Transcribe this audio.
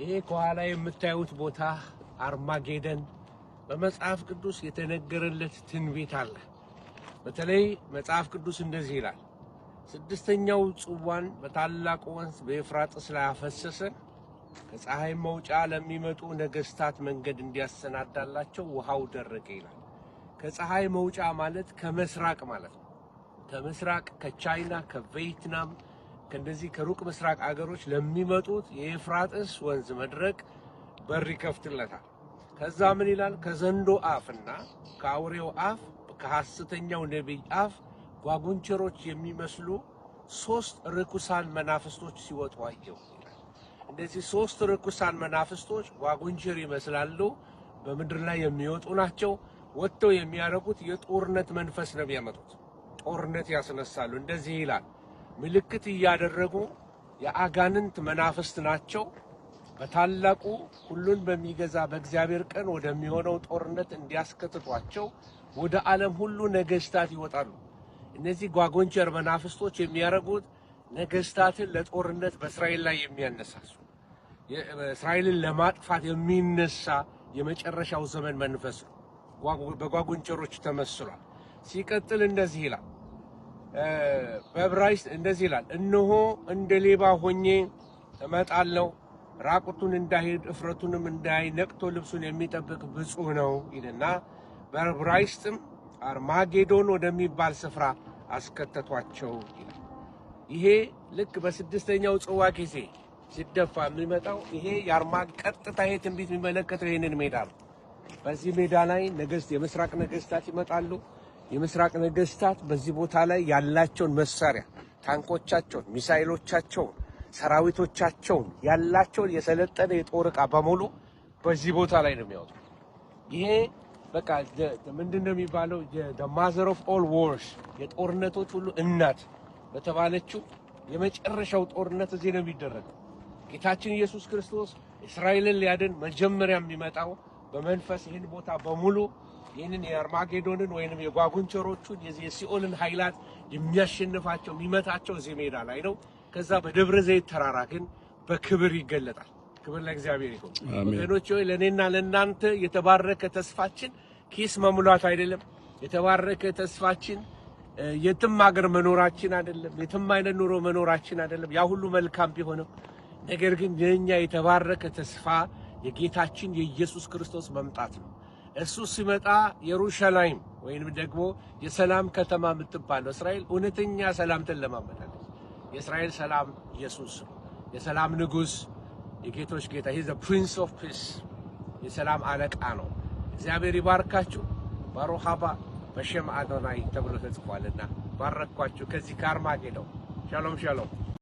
ይሄ ከኋላ የምታዩት ቦታ አርማጌደን በመጽሐፍ ቅዱስ የተነገረለት ትንቢት አለ። በተለይ መጽሐፍ ቅዱስ እንደዚህ ይላል፣ ስድስተኛው ጽዋን በታላቁ ወንዝ በኤፍራጥስ ላይ አፈሰሰ፣ ከፀሐይ መውጫ ለሚመጡ ነገስታት መንገድ እንዲያሰናዳላቸው ውሃው ደረቀ ይላል። ከፀሐይ መውጫ ማለት ከምስራቅ ማለት ነው። ከምስራቅ ከቻይና ከቪየትናም ከእንደዚህ ከሩቅ ምስራቅ አገሮች ለሚመጡት የኤፍራጥስ ወንዝ መድረቅ በር ይከፍትለታል። ከዛ ምን ይላል? ከዘንዶ አፍና ከአውሬው አፍ ከሐሰተኛው ነቢይ አፍ ጓጉንቸሮች የሚመስሉ 3 ርኩሳን መናፍስቶች ሲወጡ አየሁ ይላል። እንደዚህ 3 ርኩሳን መናፍስቶች ጓጉንቸር ይመስላሉ፣ በምድር ላይ የሚወጡ ናቸው። ወጥተው የሚያረጉት የጦርነት መንፈስ ነው የሚያመጡት፣ ጦርነት ያስነሳሉ። እንደዚህ ይላል፣ ምልክት እያደረጉ የአጋንንት መናፍስት ናቸው። በታላቁ ሁሉን በሚገዛ በእግዚአብሔር ቀን ወደሚሆነው ጦርነት እንዲያስከትቷቸው ወደ ዓለም ሁሉ ነገስታት ይወጣሉ። እነዚህ ጓጎንቸር መናፍስቶች የሚያረጉት ነገስታትን ለጦርነት በእስራኤል ላይ የሚያነሳሱ እስራኤልን ለማጥፋት የሚነሳ የመጨረሻው ዘመን መንፈስ ነው። በጓጎንቸሮች ተመስሏል። ሲቀጥል እንደዚህ ይላል፣ በዕብራይስጥ እንደዚህ ይላል፣ እነሆ እንደ ሌባ ሆኜ እመጣለሁ፣ ራቁቱን እንዳይሄድ እፍረቱንም እንዳይ ነቅቶ ልብሱን የሚጠብቅ ብፁዕ ነው ይልና በዕብራይስጥም አርማጌዶን ወደሚባል ስፍራ አስከተቷቸው ይላል። ይሄ ልክ በስድስተኛው ጽዋ ጊዜ ሲደፋ የሚመጣው ይሄ ቀጥታ ይሄ ትንቢት የሚመለከተው ይሄንን ሜዳ ነው። በዚህ ሜዳ ላይ የምስራቅ ነገስታት ይመጣሉ። የምስራቅ ነገስታት በዚህ ቦታ ላይ ያላቸውን መሳሪያ፣ ታንኮቻቸውን፣ ሚሳኤሎቻቸውን፣ ሰራዊቶቻቸውን ያላቸውን የሰለጠነ የጦር ዕቃ በሙሉ በዚህ ቦታ ላይ ነው የሚያወጡት። ይሄ በቃ ምንድነው የሚባለው? the mother of all wars የጦርነቶች ሁሉ እናት በተባለችው የመጨረሻው ጦርነት እዚህ ነው የሚደረገው። ጌታችን ኢየሱስ ክርስቶስ እስራኤልን ሊያድን መጀመሪያ የሚመጣው በመንፈስ ይህን ቦታ በሙሉ ይህንን የአርማጌዶንን ወይንም የጓጉንቸሮቹን የሲኦልን ኃይላት የሚያሸንፋቸው የሚመታቸው እዚህ ሜዳ ላይ ነው። ከዛ በደብረ ዘይት ተራራ ግን በክብር ይገለጣል። ክብር ለእግዚአብሔር ይሁን። ወገኖች ሆይ ለኔና ለናንተ የተባረከ ተስፋችን ኪስ መሙላት አይደለም። የተባረከ ተስፋችን የትም ሀገር መኖራችን አይደለም። የትም አይነት ኑሮ መኖራችን አይደለም። ያ ሁሉ መልካም ቢሆንም ነገር ግን የኛ የተባረከ ተስፋ የጌታችን የኢየሱስ ክርስቶስ መምጣት ነው። እሱ ሲመጣ ኢየሩሳሌም ወይንም ደግሞ የሰላም ከተማ የምትባለው እስራኤል እውነተኛ ሰላም ትለማመዳለች። የእስራኤል ሰላም ኢየሱስ ነው። የሰላም ንጉስ፣ የጌቶች ጌታ he's the prince of peace የሰላም አለቃ ነው። እግዚአብሔር ይባርካችሁ። ባሩክ አባ በሸም አዶናይ ተብሎ ተጽፏልና ባረኳችሁ። ከዚህ ከአርማጌዶን ሻሎም ሻሎም።